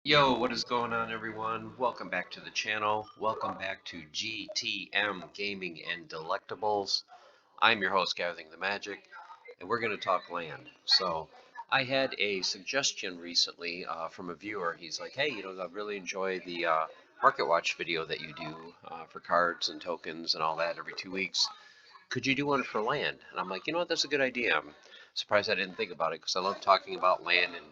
Yo, what is going on, everyone? Welcome back to the channel. Welcome back to GTM Gaming and Delectables. I'm your host, Gathering the Magic, and we're going to talk land. So, I had a suggestion recently from a viewer. He's like, hey, I really enjoy the Market Watch video that you do for cards and tokens and all that every 2 weeks. Could you do one for land? And I'm like, you know what, that's a good idea. I'm surprised I didn't think about it because I love talking about land and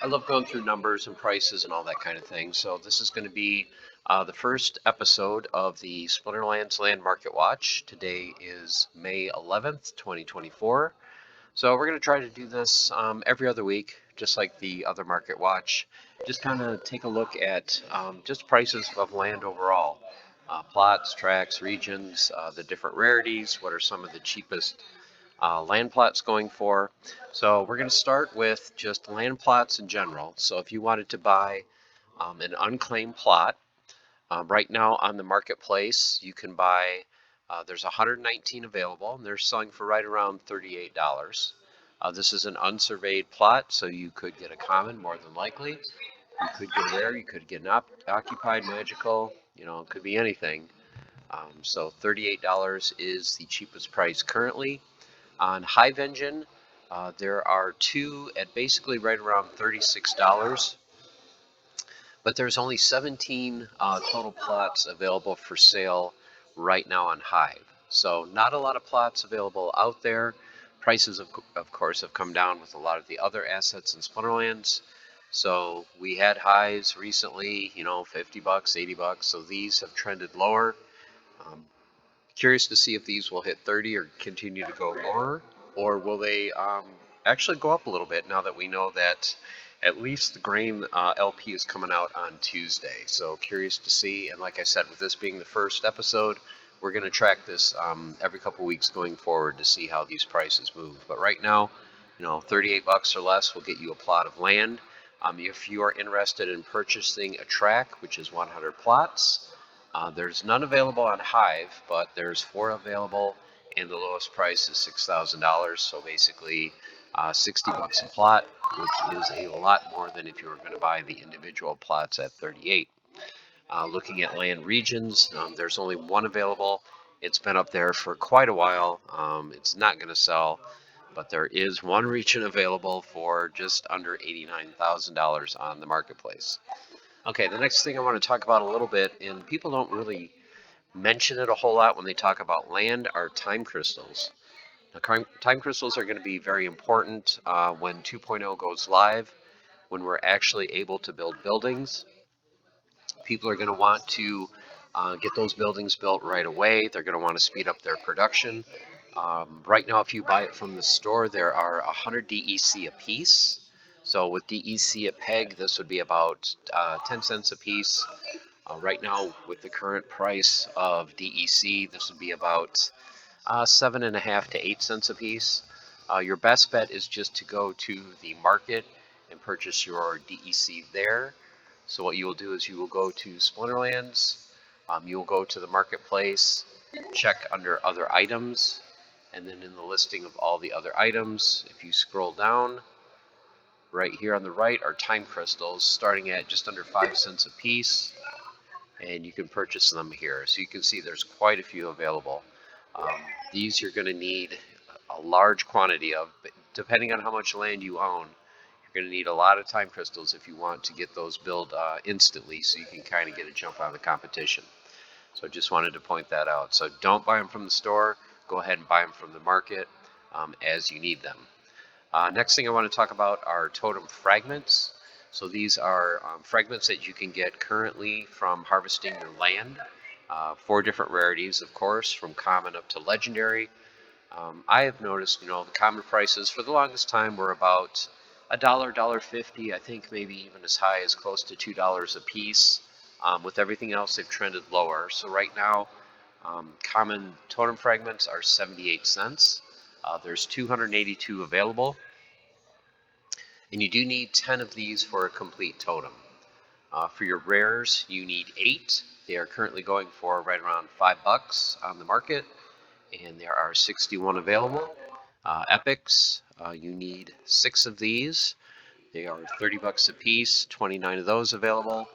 I love going through numbers and prices and all that kind of thing. So this is going to be the first episode of the Splinterlands Land Market Watch. Today is May 11th, 2024. So we're going to try to do this every other week, just like the other Market Watch. Just kind of take a look at just prices of land overall. Plots, tracts, regions, the different rarities, what are some of the cheapest land plots going for. So we're going to start with just land plots in general. So if you wanted to buy an unclaimed plot, right now on the marketplace, you can buy, there's 119 available, and they're selling for right around $38. This is an unsurveyed plot, so you could get a common more than likely. You could get rare, you could get an occupied magical, it could be anything. So $38 is the cheapest price currently. On Hive Engine, there are two at basically right around $36. But there's only 17 total plots available for sale right now on Hive. So not a lot of plots available out there. Prices, of course, have come down with a lot of the other assets in Splinterlands. So we had highs recently, 50 bucks, 80 bucks. So these have trended lower. Curious to see if these will hit 30 or continue to go lower, or will they actually go up a little bit now that we know that at least the grain LP is coming out on Tuesday. So curious to see, and like I said, with this being the first episode, we're going to track this every couple weeks going forward to see how these prices move. But right now, 38 bucks or less will get you a plot of land. If you are interested in purchasing a track, which is 100 plots, there's none available on Hive, but there's 4 available, and the lowest price is $6,000. So basically, 60 bucks a plot, which is a lot more than if you were going to buy the individual plots at 38. Looking at land regions, there's only one available. It's been up there for quite a while. It's not going to sell, but there is one region available for just under $89,000 on the marketplace. Okay, the next thing I want to talk about a little bit, and people don't really mention it a whole lot when they talk about land, are time crystals. Now, time crystals are going to be very important when 2.0 goes live, when we're actually able to build buildings. People are going to want to get those buildings built right away. They're going to want to speed up their production. Right now, if you buy it from the store, there are 100 DEC a piece. So with DEC at peg, this would be about 10 cents a piece. Right now, with the current price of DEC, this would be about 7.5 to 8 cents a piece. Your best bet is just to go to the market and purchase your DEC there. So what you will do is you will go to Splinterlands, you will go to the marketplace, check under other items, and then in the listing of all the other items, if you scroll down, right here on the right are time crystals starting at just under 5 cents a piece, and you can purchase them here. So you can see there's quite a few available. These you're going to need a large quantity of, but depending on how much land you own, you're going to need a lot of time crystals if you want to get those built instantly, so you can kind of get a jump on the competition. So just wanted to point that out. So don't buy them from the store. Go ahead and buy them from the market as you need them. Next thing I want to talk about are Totem Fragments. So these are fragments that you can get currently from harvesting your land. 4 different rarities, of course, from common up to legendary. I have noticed, the common prices for the longest time were about $1, $1.50, I think maybe even as high as close to $2 a piece. With everything else, they've trended lower. So right now, common totem fragments are 78 cents. There's 282 available. And you do need 10 of these for a complete totem. For your rares, you need 8. They are currently going for right around $5 on the market, and there are 61 available. Epics, you need 6 of these. They are 30 bucks a piece, 29 of those available.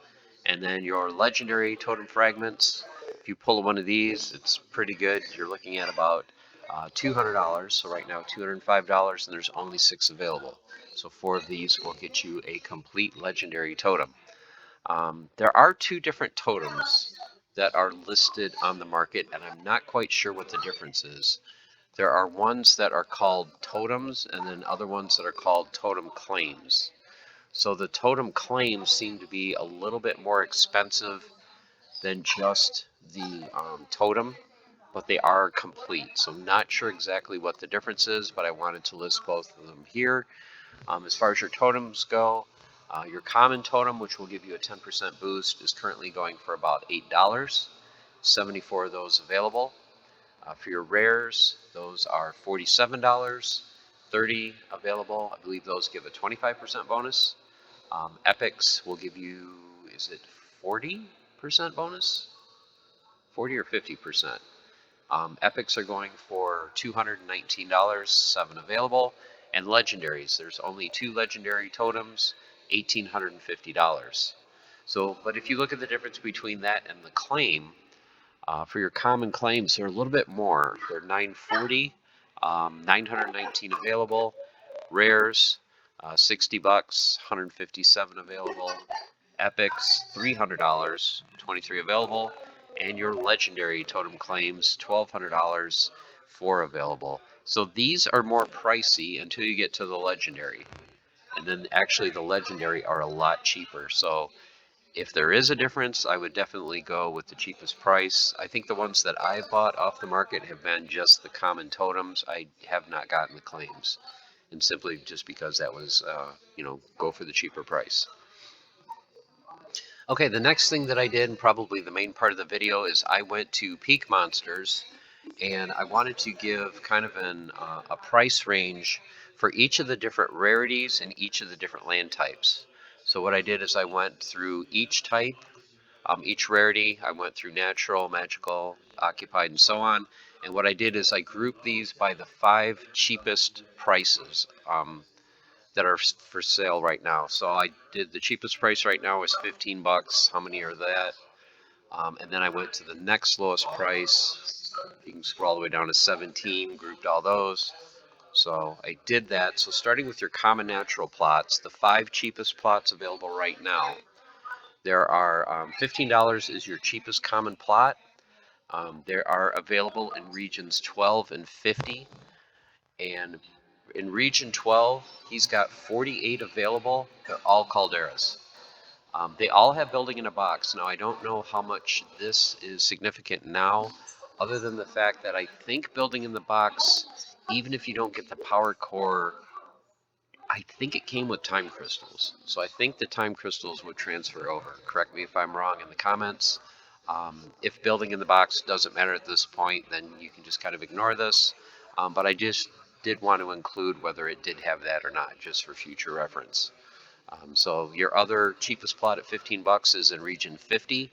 And then your legendary Totem Fragments, if you pull one of these, it's pretty good. You're looking at about $200. So right now, $205, and there's only 6 available. So 4 of these will get you a complete legendary totem. There are 2 different totems that are listed on the market, and I'm not quite sure what the difference is. There are ones that are called totems, and then other ones that are called totem claims. So the totem claims seem to be a little bit more expensive than just the totem, but they are complete. So I'm not sure exactly what the difference is, but I wanted to list both of them here. As far as your totems go, your common totem, which will give you a 10% boost, is currently going for about $8. 74 of those available. For your rares, those are $47. 30 available. I believe those give a 25% bonus. Epics will give you, is it 40% bonus? 40 or 50%. Epics are going for $219, 7 available. And legendaries, there's only 2 legendary totems, $1,850. So, but if you look at the difference between that and the claim, for your common claims, they're a little bit more. They're $940, 919 available. Rares, 60 bucks, 157 available. Epics, $300, 23 available. And your legendary totem claims, $1,200, 4 available. So these are more pricey until you get to the legendary. And then actually the legendary are a lot cheaper. So if there is a difference, I would definitely go with the cheapest price. I think the ones that I've bought off the market have been just the common totems. I have not gotten the claims, and simply just because that was, go for the cheaper price. Okay, the next thing that I did, and probably the main part of the video, is I went to Peak Monsters, and I wanted to give kind of a price range for each of the different rarities and each of the different land types. So what I did is I went through each type, each rarity. I went through natural, magical, occupied, and so on. And what I did is I grouped these by the 5 cheapest prices that are for sale right now. So I did the cheapest price right now is 15 bucks. How many are that? And then I went to the next lowest price. You can scroll all the way down to 17, grouped all those. So I did that. So starting with your common natural plots, the 5 cheapest plots available right now. There are $15 is your cheapest common plot. There are available in regions 12 and 50. And in region 12, he's got 48 available. They're all calderas. They all have building in a box. Now, I don't know how much this is significant now, other than the fact that I think building in the box, even if you don't get the power core, I think it came with time crystals. So I think the time crystals would transfer over. Correct me if I'm wrong in the comments. If building in the box doesn't matter at this point, then you can just kind of ignore this. But I just did want to include whether it did have that or not, just for future reference. So your other cheapest plot at 15 bucks is in region 50.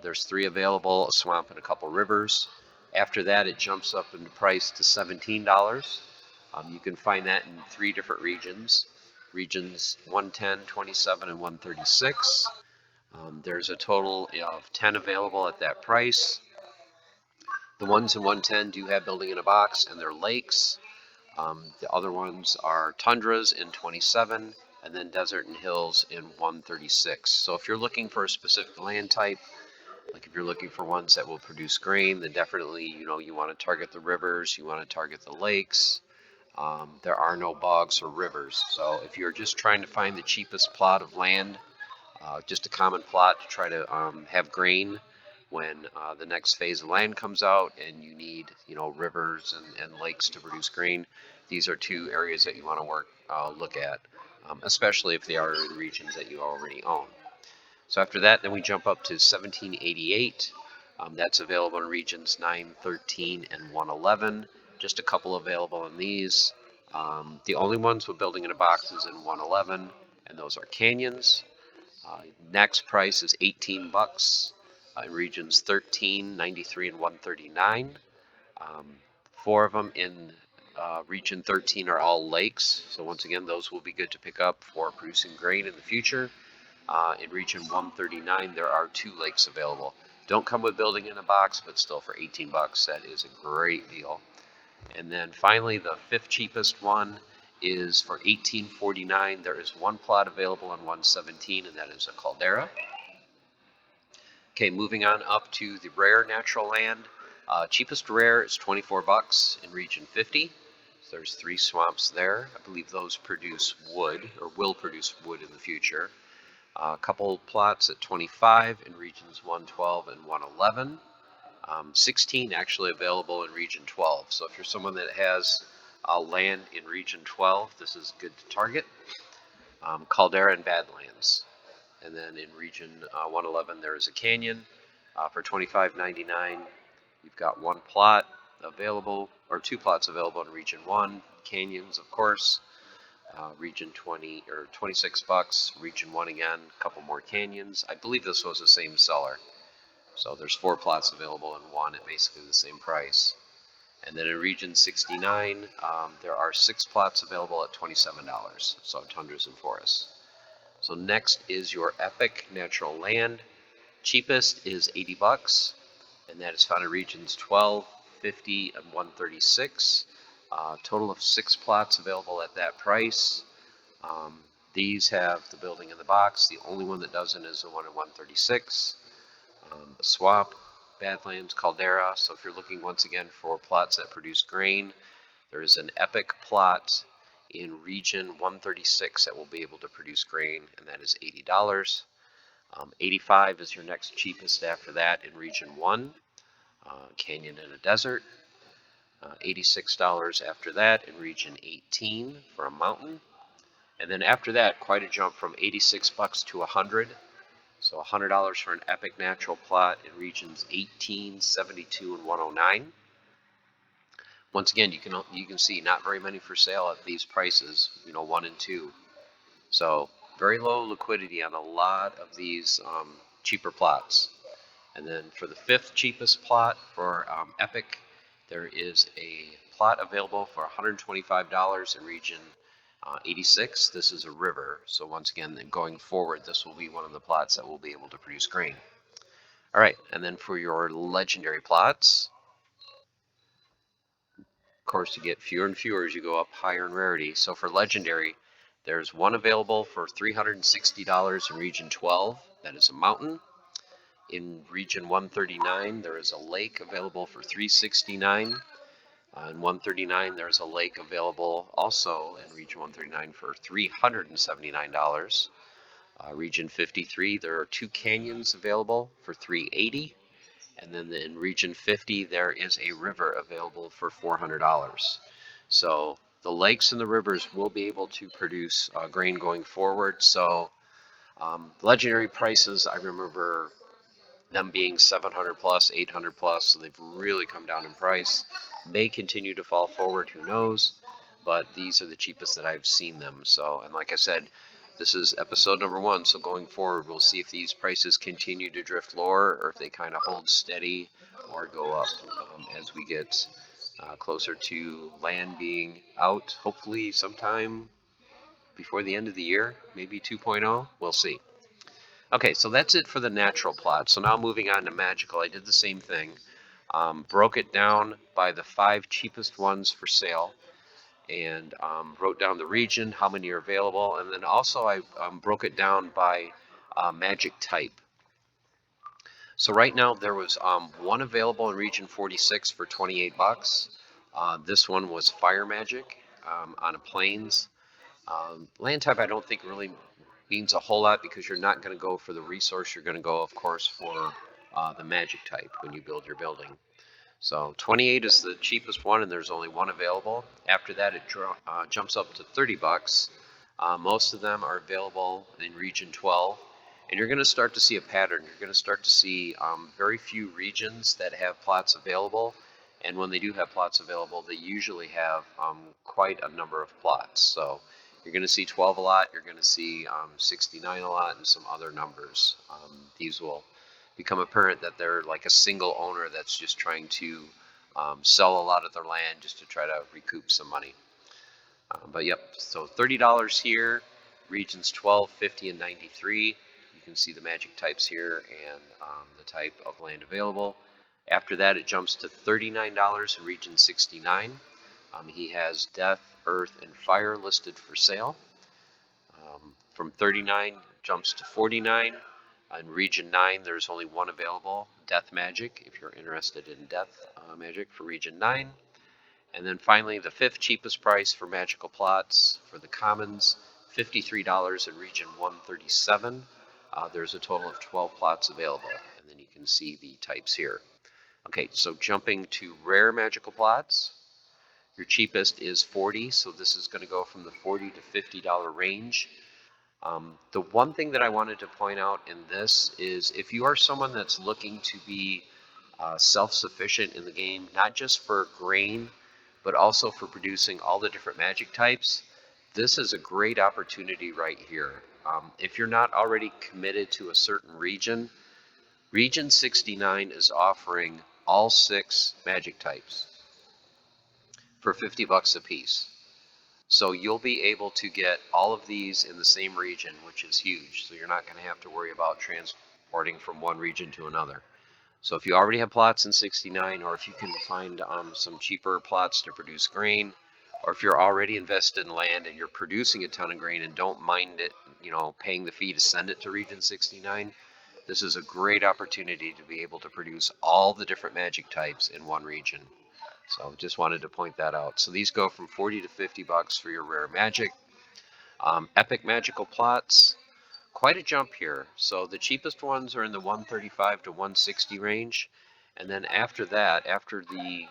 There's 3 available, a swamp and a couple rivers. After that, it jumps up in price to $17. You can find that in 3 different regions. Regions 110, 27, and 136. There's a total of 10 available at that price. The ones in 110 do have building in a box, and they're lakes. The other ones are tundras in 27, and then desert and hills in 136. So if you're looking for a specific land type, like if you're looking for ones that will produce grain, then definitely, you want to target the rivers, you want to target the lakes. There are no bogs or rivers. So if you're just trying to find the cheapest plot of land, just a common plot to try to have grain when the next phase of land comes out and you need, rivers and lakes to produce grain, these are 2 areas that you want to look at, especially if they are in regions that you already own. So after that, then we jump up to 1788. That's available in regions 9, 13, and 111. Just a couple available in these. The only ones with building in a box is in 111, and those are canyons. Next price is 18 bucks in regions 13, 93, and 139. 4 of them in Region 13 are all lakes, so once again, those will be good to pick up for producing grain in the future. In Region 139, there are 2 lakes available. Don't come with building in a box, but still for 18 bucks, that is a great deal. And then finally, the 5th cheapest one is for $18.49. There is 1 plot available on 117, and that is a caldera. Okay, moving on up to the rare natural land. Cheapest rare is 24 bucks in Region 50. So there's 3 swamps there. I believe those produce wood, or will produce wood in the future. A couple plots at 25 in Regions 112 and 111. 16 actually available in Region 12. So if you're someone that has land in Region 12, this is good to target. Caldera and Badlands. And then in Region 111, there is a canyon for $25.99. You've got 1 plot available, or 2 plots available in Region 1. Canyons, of course. Region 20 or 26 bucks. Region 1 again, a couple more canyons. I believe this was the same seller. So there's 4 plots available in 1 at basically the same price. And then in Region 69, there are 6 plots available at $27. So tundras and forests. So next is your epic natural land. Cheapest is 80 bucks, and that is found in Regions 12, 50, and 136. Total of 6 plots available at that price. These have the building in the box. The only one that doesn't is the one in 136. The swamp, Badlands, Caldera. So if you're looking once again for plots that produce grain, there is an epic plot in Region 136 that will be able to produce grain, and that is $80. 85 is your next cheapest after that in Region 1, canyon in a desert. $86 after that in Region 18 for a mountain. And then after that, quite a jump from 86 bucks to 100. So $100 for an epic natural plot in Regions 18, 72, and 109. Once again, you can see not very many for sale at these prices, 1 and 2. So very low liquidity on a lot of these cheaper plots. And then for the 5th cheapest plot for epic, there is a plot available for $125 in Region 86. This is a river, so once again, going forward, this will be one of the plots that will be able to produce grain. All right, and then for your legendary plots, of course, you get fewer and fewer as you go up higher in rarity. So for legendary, there's 1 available for $360 in Region 12. That is a mountain. In Region 139, there is a lake available for $369. In 139, there's a lake available also in Region 139 for $379. Region 53, there are 2 canyons available for $380. And then in Region 50, there is a river available for $400. So the lakes and the rivers will be able to produce grain going forward. So legendary prices, I remember them being 700 plus, 800 plus, so they've really come down in price. May continue to fall forward, who knows, but these are the cheapest that I've seen them. So, and like I said, this is episode number 1, so going forward, we'll see if these prices continue to drift lower or if they kind of hold steady or go up as we get closer to land being out, hopefully sometime before the end of the year, maybe 2.0, we'll see. Okay, so that's it for the natural plot. So now moving on to magical, I did the same thing. Broke it down by the 5 cheapest ones for sale, and wrote down the region, how many are available, and then also I broke it down by magic type. So right now there was 1 available in Region 46 for 28 bucks. This one was fire magic on a plains. Land type I don't think really means a whole lot because you're not going to go for the resource. You're going to go, of course, for the magic type when you build your building. So 28 is the cheapest one, and there's only 1 available. After that, it jumps up to 30 bucks. Most of them are available in Region 12, and you're going to start to see a pattern. You're going to start to see very few regions that have plots available, and when they do have plots available, they usually have quite a number of plots. So you're going to see 12 a lot, you're going to see 69 a lot, and some other numbers. These will become apparent that they're like a single owner that's just trying to sell a lot of their land just to try to recoup some money. But yep, so $30 here, regions 12, 50, and 93. You can see the magic types here and the type of land available. After that, it jumps to $39 in region 69. He has Death, Earth, and Fire listed for sale. From 39 jumps to 49. In region 9, there's only one available, Death Magic, if you're interested in Death Magic for region 9. And then finally, the fifth cheapest price for magical plots for the commons, $53 in region 137. There's a total of 12 plots available, and then you can see the types here. Okay, so jumping to rare magical plots, your cheapest is 40, so this is going to go from the $40 to $50 range. The one thing that I wanted to point out in this is if you are someone that's looking to be self-sufficient in the game, not just for grain, but also for producing all the different magic types, this is a great opportunity right here. If you're not already committed to a certain region, Region 69 is offering all 6 magic types for $50 a piece. So you'll be able to get all of these in the same region, which is huge. So you're not going to have to worry about transporting from one region to another. So if you already have plots in 69, or if you can find some cheaper plots to produce grain, or if you're already invested in land and you're producing a ton of grain and don't mind it, paying the fee to send it to region 69, this is a great opportunity to be able to produce all the different magic types in one region. So just wanted to point that out. So these go from 40 to $50 for your rare magic. Epic magical plots, quite a jump here. So the cheapest ones are in the 135 to 160 range. And then after that, after the,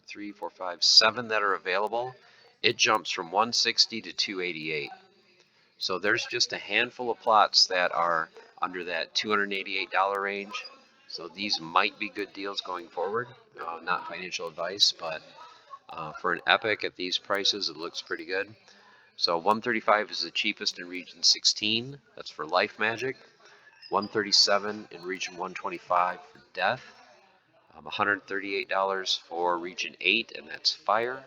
3, 4, 5, 7 that are available, it jumps from 160 to 288. So there's just a handful of plots that are under that $288 range. So these might be good deals going forward. Not financial advice, but for an epic at these prices, it looks pretty good. So 135 is the cheapest in region 16. That's for life magic. 137 in region 125 for death. $138 for region 8, and that's fire.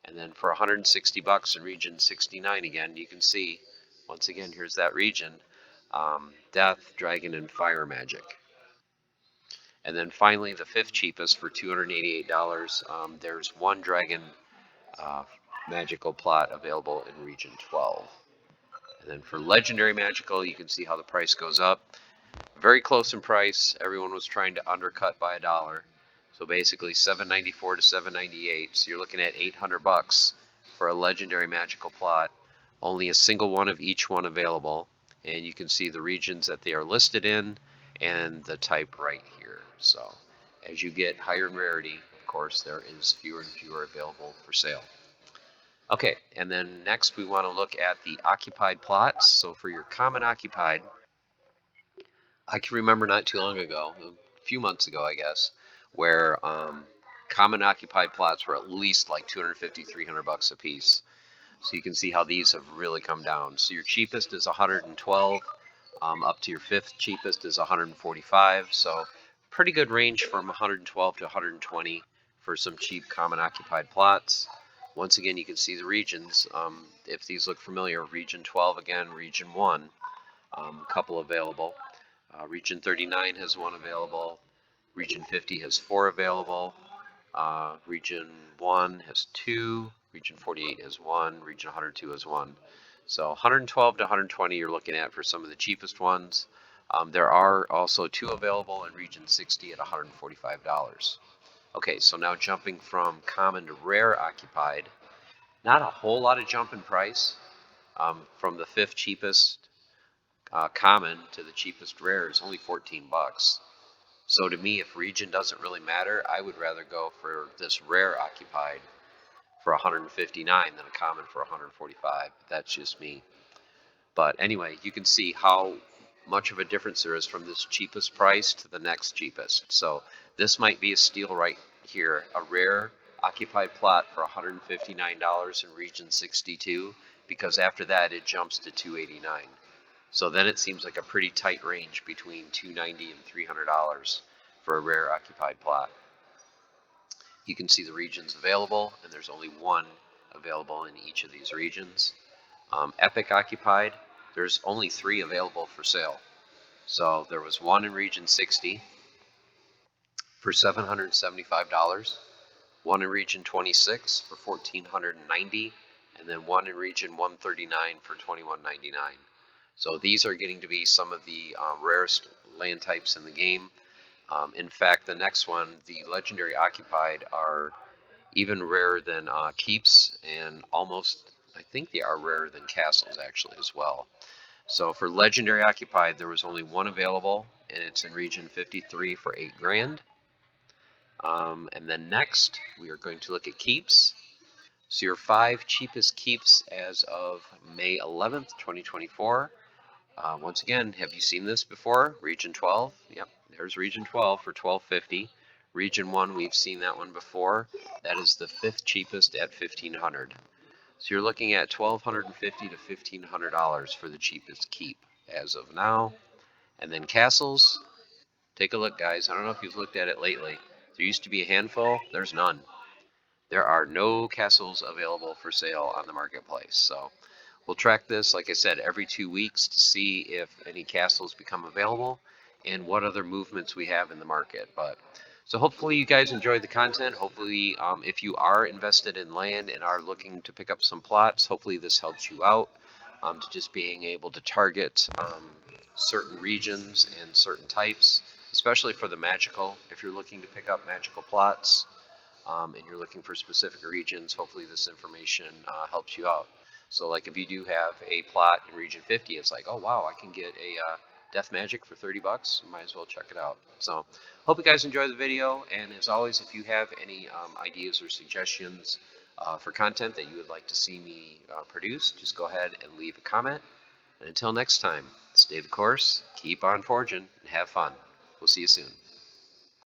And then for $160 in region 69 again, you can see, once again, here's that region, death, dragon, and fire magic. And then finally, the fifth cheapest for $288, there's one dragon magical plot available in region 12. And then for legendary magical, you can see how the price goes up. Very close in price. Everyone was trying to undercut by $1. So basically $7.94 to $7.98. So you're looking at $800 for a legendary magical plot. Only a single one of each one available. And you can see the regions that they are listed in and the type right here. So as you get higher in rarity, of course, there is fewer and fewer available for sale. Okay, and then next we want to look at the occupied plots. So for your common occupied, I can remember not too long ago, a few months ago, I guess, where common occupied plots were at least like $250, $300 a piece. So you can see how these have really come down. So your cheapest is 112, up to your fifth cheapest is 145. So pretty good range from 112 to 120 for some cheap common occupied plots. Once again, you can see the regions. If these look familiar, region 12 again, region 1, a couple available. Region 39 has 1 available. Region 50 has 4 available. Region 1 has 2. Region 48 has 1. Region 102 has 1. So 112 to 120 you're looking at for some of the cheapest ones. There are also 2 available in region 60 at $145. Okay, so now jumping from common to rare occupied, not a whole lot of jump in price. From the fifth cheapest common to the cheapest rare is only $14. So to me, if region doesn't really matter, I would rather go for this rare occupied for 159 than a common for 145. That's just me. But anyway, you can see how much of a difference there is from this cheapest price to the next cheapest. So this might be a steal right here, a rare occupied plot for $159 in region 62, because after that it jumps to $289. So then it seems like a pretty tight range between $290 and $300 for a rare occupied plot. You can see the regions available, and there's only one available in each of these regions. Epic Occupied, there's only 3 available for sale. So there was one in region 60 for $775, one in region 26 for $1,490, and then one in region 139 for $2,199. So these are getting to be some of the rarest land types in the game. In fact, the next one, the Legendary Occupied, are even rarer than keeps, and almost, I think they are rarer than castles actually as well. So for Legendary Occupied, there was only one available, and it's in region 53 for 8 grand. And then next, we are going to look at keeps. So your 5 cheapest keeps as of May 11th, 2024. Once again, have you seen this before? Region 12. Yep, there's Region 12 for $1,250. Region 1, we've seen that one before. That is the 5th cheapest at $1,500. So you're looking at $1,250 to $1,500 for the cheapest keep as of now. And then castles, take a look, guys. I don't know if you've looked at it lately. There used to be a handful. There's none. There are no castles available for sale on the marketplace. So we'll track this, like I said, every 2 weeks to see if any castles become available and what other movements we have in the market. So hopefully you guys enjoyed the content. Hopefully, if you are invested in land and are looking to pick up some plots, hopefully this helps you out to just being able to target certain regions and certain types, especially for the magical. If you're looking to pick up magical plots, and you're looking for specific regions, hopefully this information helps you out. So like if you do have a plot in region 50, it's like, oh wow, I can get a death magic for 30 bucks. Might as well check it out. So hope you guys enjoy the video, and as always, if you have any ideas or suggestions for content that you would like to see me produce, just go ahead and leave a comment. And until next time, stay the course, keep on forging, and have fun. We'll see you soon.